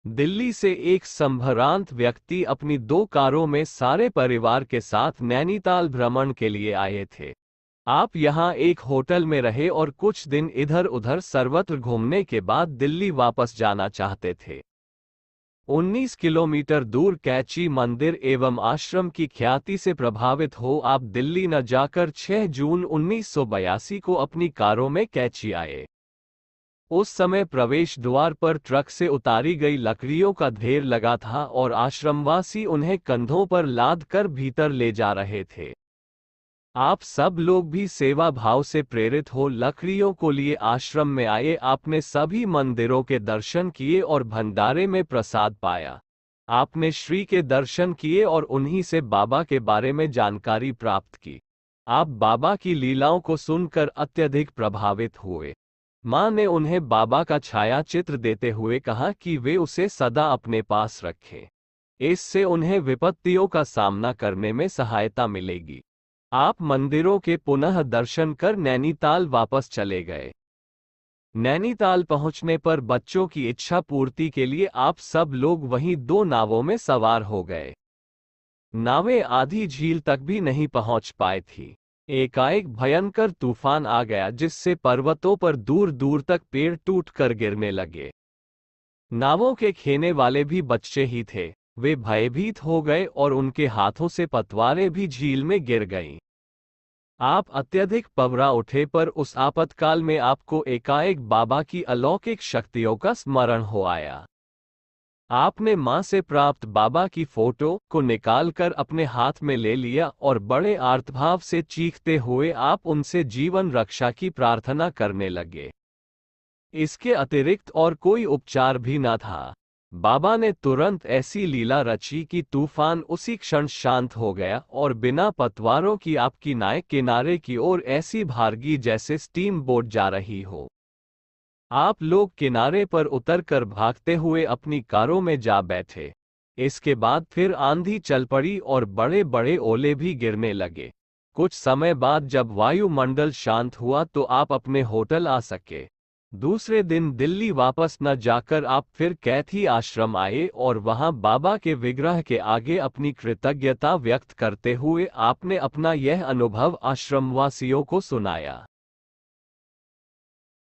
दिल्ली से एक संभ्रांत व्यक्ति अपनी 2 कारों में सारे परिवार के साथ नैनीताल भ्रमण के लिए आए थे। आप यहाँ एक होटल में रहे और कुछ दिन इधर उधर सर्वत्र घूमने के बाद दिल्ली वापस जाना चाहते थे। 19 किलोमीटर दूर कैची मंदिर एवं आश्रम की ख्याति से प्रभावित हो आप दिल्ली न जाकर 6 जून 1982 को अपनी कारों में कैची आए। उस समय प्रवेश द्वार पर ट्रक से उतारी गई लकड़ियों का ढेर लगा था और आश्रमवासी उन्हें कंधों पर लाद कर भीतर ले जा रहे थे। आप सब लोग भी सेवा भाव से प्रेरित हो लकड़ियों को लिए आश्रम में आए। आपने सभी मंदिरों के दर्शन किए और भंडारे में प्रसाद पाया। आपने श्री के दर्शन किए और उन्हीं से बाबा के बारे में जानकारी प्राप्त की। आप बाबा की लीलाओं को सुनकर अत्यधिक प्रभावित हुए। मां ने उन्हें बाबा का छायाचित्र देते हुए कहा कि वे उसे सदा अपने पास रखें। इससे उन्हें विपत्तियों का सामना करने में सहायता मिलेगी। आप मंदिरों के पुनः दर्शन कर नैनीताल वापस चले गए। नैनीताल पहुंचने पर बच्चों की इच्छा पूर्ति के लिए आप सब लोग वहीं 2 नावों में सवार हो गए। नावें आधी झील तक भी नहीं पहुंच पाई थी। एकाएक भयंकर तूफान आ गया जिससे पर्वतों पर दूर दूर तक पेड़ टूट कर गिरने लगे। नावों के खेने वाले भी बच्चे ही थे। वे भयभीत हो गए और उनके हाथों से पतवारें भी झील में गिर गईं। आप अत्यधिक पवरा उठे पर उस आपातकाल में आपको एकाएक बाबा की अलौकिक शक्तियों का स्मरण हो आया। आपने मां से प्राप्त बाबा की फोटो को निकालकर अपने हाथ में ले लिया और बड़े आर्तभाव से चीखते हुए आप उनसे जीवन रक्षा की प्रार्थना करने लगे। इसके अतिरिक्त और कोई उपचार भी न था। बाबा ने तुरंत ऐसी लीला रची कि तूफान उसी क्षण शांत हो गया और बिना पतवारों की आपकी नाव किनारे की ओर ऐसी भागी जैसे स्टीम बोट जा रही हो। आप लोग किनारे पर उतरकर भागते हुए अपनी कारों में जा बैठे। इसके बाद फिर आंधी चल पड़ी और बड़े बड़े ओले भी गिरने लगे। कुछ समय बाद जब वायुमंडल शांत हुआ तो आप अपने होटल आ सके। दूसरे दिन दिल्ली वापस न जाकर आप फिर कैथी आश्रम आए और वहां बाबा के विग्रह के आगे अपनी कृतज्ञता व्यक्त करते हुए आपने अपना यह अनुभव आश्रमवासियों को सुनाया।